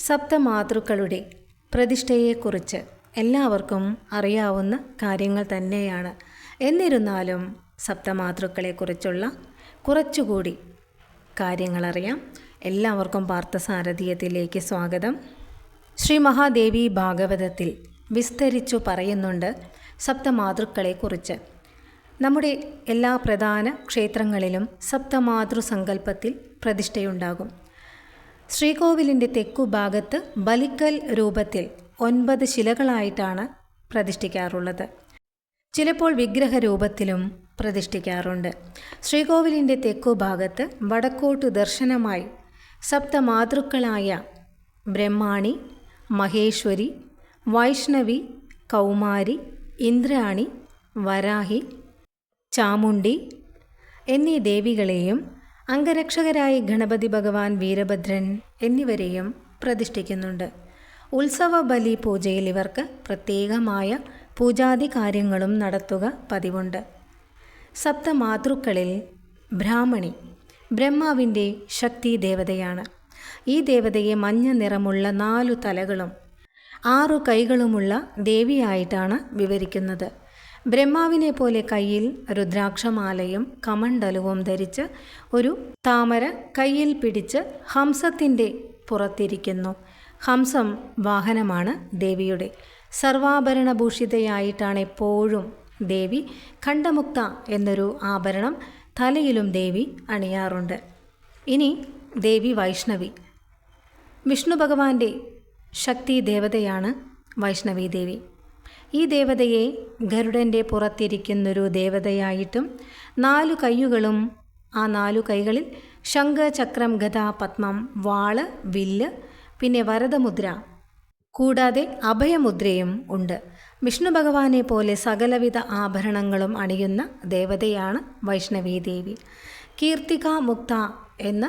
സപ്തമാതൃക്കളുടെ പ്രതിഷ്ഠയെക്കുറിച്ച് എല്ലാവർക്കും അറിയാവുന്ന കാര്യങ്ങൾ തന്നെയാണ്. എന്നിരുന്നാലും സപ്തമാതൃക്കളെക്കുറിച്ചുള്ള കുറച്ചുകൂടി കാര്യങ്ങളറിയാം. എല്ലാവർക്കും പാർത്ഥസാരഥിയത്തിലേക്ക് സ്വാഗതം. ശ്രീ മഹാദേവി ഭാഗവതത്തിൽ വിസ്തരിച്ചു പറയുന്നുണ്ട് സപ്തമാതൃക്കളെക്കുറിച്ച്. നമ്മുടെ എല്ലാ പ്രധാന ക്ഷേത്രങ്ങളിലും സപ്തമാതൃസങ്കല്പത്തിൽ പ്രതിഷ്ഠയുണ്ടാകും. ശ്രീകോവിലിൻ്റെ തെക്കുഭാഗത്ത് ബലിക്കൽ രൂപത്തിൽ 9 ശിലകളായിട്ടാണ് പ്രതിഷ്ഠിക്കാറുള്ളത്. ചിലപ്പോൾ വിഗ്രഹ രൂപത്തിലും പ്രതിഷ്ഠിക്കാറുണ്ട്. ശ്രീകോവിലിൻ്റെ തെക്കുഭാഗത്ത് വടക്കോട്ട് ദർശനമായി സപ്തമാതൃക്കളായ ബ്രഹ്മാണി, മഹേശ്വരി, വൈഷ്ണവി, കൗമാരി, ഇന്ദ്രാണി, വരാഹി, ചാമുണ്ഡി എന്നീ ദേവികളെയും അംഗരക്ഷകരായ ഗണപതി ഭഗവാൻ, വീരഭദ്രൻ എന്നിവരെയും പ്രതിഷ്ഠിക്കുന്നുണ്ട്. ഉത്സവ ബലി പൂജയിൽ ഇവർക്ക് പ്രത്യേകമായ പൂജാതി കാര്യങ്ങളും നടത്തുക പതിവുണ്ട്. സപ്തമാതൃക്കളിൽ ബ്രാഹ്മണി ബ്രഹ്മാവിൻ്റെ ശക്തി ദേവതയാണ്. ഈ ദേവതയെ മഞ്ഞ നിറമുള്ള 4 തലകളും 6 കൈകളുമുള്ള ദേവിയായിട്ടാണ് വിവരിക്കുന്നത്. ബ്രഹ്മാവിനെ പോലെ കയ്യിൽ രുദ്രാക്ഷമാലയും കമണ്ഡലവും ധരിച്ച് ഒരു താമര കയ്യിൽ പിടിച്ച് ഹംസത്തിൻ്റെ പുറത്തിരിക്കുന്നു. ഹംസം വാഹനമാണ് ദേവിയുടെ. സർവാഭരണഭൂഷിതയായിട്ടാണ് എപ്പോഴും ദേവി. ഖണ്ഡമുക്ത എന്നൊരു ആഭരണം തലയിലും ദേവി അണിയാറുണ്ട്. ഇനി ദേവി വൈഷ്ണവി. വിഷ്ണു ഭഗവാന്റെ ശക്തി ദേവതയാണ് വൈഷ്ണവി ദേവി. ഈ ദേവതയെ ഗരുഡൻ്റെ പുറത്തിരിക്കുന്നൊരു ദേവതയായിട്ടും 4 കൈകളും ആ 4 കൈകളിൽ ശംഖ്, ചക്രം, ഗദ, പത്മം, വാള്, വില്ല്, പിന്നെ വരദമുദ്ര കൂടാതെ അഭയമുദ്രയും ഉണ്ട്. വിഷ്ണു ഭഗവാനെ പോലെ സകലവിധ ആഭരണങ്ങളും അണിയുന്ന ദേവതയാണ് വൈഷ്ണവി ദേവി. കീർത്തികാ മുക്ത എന്ന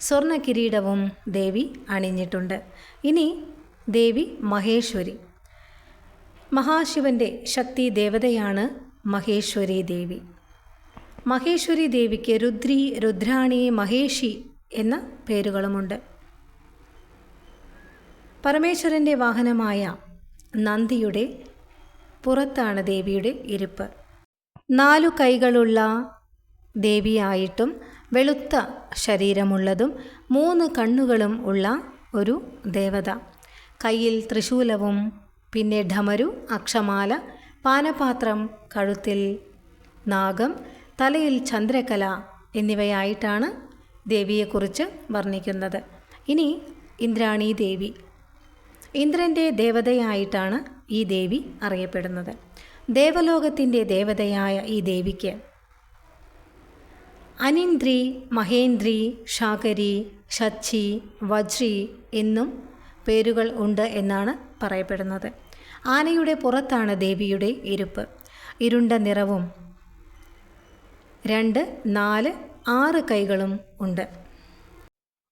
സ്വർണ്ണ കിരീടവും ദേവി അണിഞ്ഞിട്ടുണ്ട്. ഇനി ദേവി മഹേശ്വരി. മഹാശിവൻ്റെ ശക്തി ദേവതയാണ് മഹേശ്വരി ദേവി. മഹേശ്വരി ദേവിക്ക് രുദ്രി, രുദ്രാണി, മഹേഷി എന്ന പേരുകളുമുണ്ട്. പരമേശ്വരൻ്റെ വാഹനമായ നന്ദിയുടെ പുറത്താണ് ദേവിയുടെ ഇരിപ്പ്. 4 കൈകളുള്ള ദേവിയായിട്ടും വെളുത്ത ശരീരമുള്ളതും 3 കണ്ണുകളും ഉള്ള ഒരു ദേവത. കയ്യിൽ ത്രിശൂലവും പിന്നെ ഢമരു, അക്ഷമാല, പാനപാത്രം, കഴുത്തിൽ നാഗം, തലയിൽ ചന്ദ്രകല എന്നിവയായിട്ടാണ് ദേവിയെക്കുറിച്ച് വർണ്ണിക്കുന്നത്. ഇനി ഇന്ദ്രാണി ദേവി. ഇന്ദ്രൻ്റെ ദേവതയായിട്ടാണ് ഈ ദേവി അറിയപ്പെടുന്നത്. ദേവലോകത്തിൻ്റെ ദേവതയായ ഈ ദേവിക്ക് അനിന്ദ്രി, മഹേന്ദ്രി, ശാകരി, ശച്ചി, വജ്രി എന്നും പേരുകൾ ഉണ്ട് എന്നാണ് പറയപ്പെടുന്നത്. ആനയുടെ പുറത്താണ് ദേവിയുടെ ഇരിപ്പ്. ഇരുണ്ട നിറവും 2, 4, 6 കൈകളും ഉണ്ട്.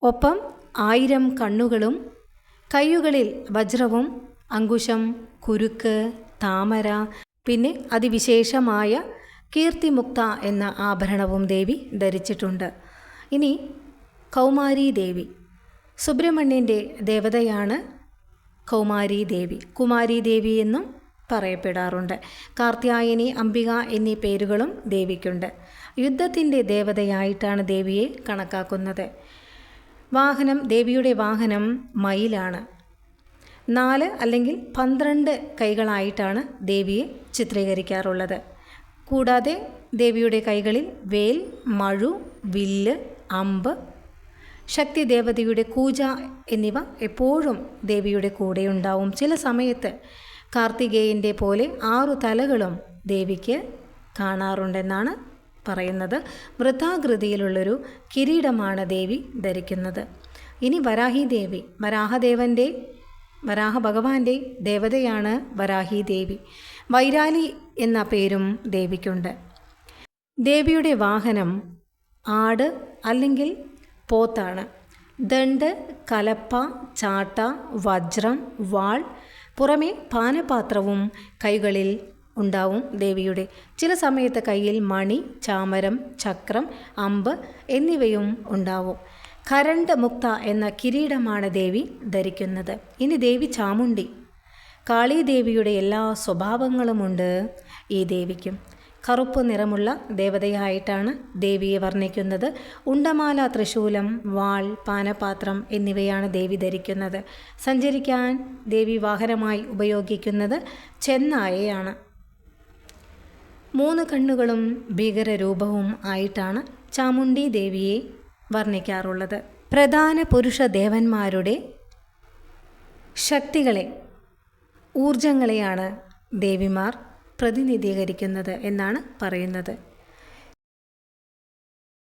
ഒപ്പം 1000 കണ്ണുകളും. കൈകളിൽ വജ്രവും അങ്കുശം, കുരുക്ക്, താമര, പിന്നെ അതിവിശേഷമായ കീർത്തിമുക്ത എന്ന ആഭരണവും ദേവി ധരിച്ചിട്ടുണ്ട്. ഇനി കൗമാരി ദേവി. സുബ്രഹ്മണ്യൻ്റെ ദേവതയാണ് കൗമാരി ദേവി. കുമാരി ദേവി എന്നും പറയപ്പെടാറുണ്ട്. കാർത്യായനി, അംബിക എന്നീ പേരുകളും ദേവിക്കുണ്ട്. യുദ്ധത്തിൻ്റെ ദേവതയായിട്ടാണ് ദേവിയെ കണക്കാക്കുന്നത്. ദേവിയുടെ വാഹനം മയിലാണ്. 4 അല്ലെങ്കിൽ 12 കൈകളായിട്ടാണ് ദേവിയെ ചിത്രീകരിക്കാറുള്ളത്. കൂടാതെ ദേവിയുടെ കൈകളിൽ വേൽ, മഴു, വില്ല്, അമ്പ്, ശക്തി ദേവതയുടെ കൂജ എന്നിവ എപ്പോഴും ദേവിയുടെ കൂടെ ഉണ്ടാവും. ചില സമയത്ത് കാർത്തികേയൻ്റെ പോലെ 6 തലകളും ദേവിക്ക് കാണാറുണ്ടെന്നാണ് പറയുന്നത്. വൃത്താകൃതിയിലുള്ളൊരു കിരീടമാണ് ദേവി ധരിക്കുന്നത്. ഇനി വരാഹി ദേവി. വരാഹ ഭഗവാന്റെ ദേവതയാണ് വരാഹി ദേവി. വൈരാലി എന്ന പേരും ദേവിക്കുണ്ട്. ദേവിയുടെ വാഹനം ആട് അല്ലെങ്കിൽ പോത്താണ്. ദണ്ഡ്, കലപ്പ, ചാട്ട, വജ്രം, വാൾ, പുറമെ പാനപാത്രവും കൈകളിൽ ഉണ്ടാവും ദേവിയുടെ. ചില സമയത്ത് കയ്യിൽ മണി, ചാമരം, ചക്രം, അമ്പ് എന്നിവയും ഉണ്ടാവും. കരണ്ട് മുക്ത എന്ന കിരീടമാണ് ദേവി ധരിക്കുന്നത്. ഇനി ദേവി ചാമുണ്ഡി. കാളീദേവിയുടെ എല്ലാ സ്വഭാവങ്ങളുമുണ്ട് ഈ ദേവിക്കും. കറുപ്പ് നിറമുള്ള ദേവതയായിട്ടാണ് ദേവിയെ വർണ്ണിക്കുന്നത്. ഉണ്ടമാല, ത്രിശൂലം, വാൾ, പാനപാത്രം എന്നിവയാണ് ദേവി ധരിക്കുന്നത്. സഞ്ചരിക്കാൻ ദേവി വാഹനമായി ഉപയോഗിക്കുന്നത് ചെന്നായയാണ്. 3 കണ്ണുകളും ഭീകരരൂപവും ആയിട്ടാണ് ചാമുണ്ഡി ദേവിയെ വർണ്ണിക്കാറുള്ളത്. പ്രധാന പുരുഷ ദേവന്മാരുടെ ശക്തികളെ, ഊർജങ്ങളെയാണ് ദേവിമാർ പ്രതിനിധീകരിക്കുന്നത് എന്നാണ് പറയുന്നത്.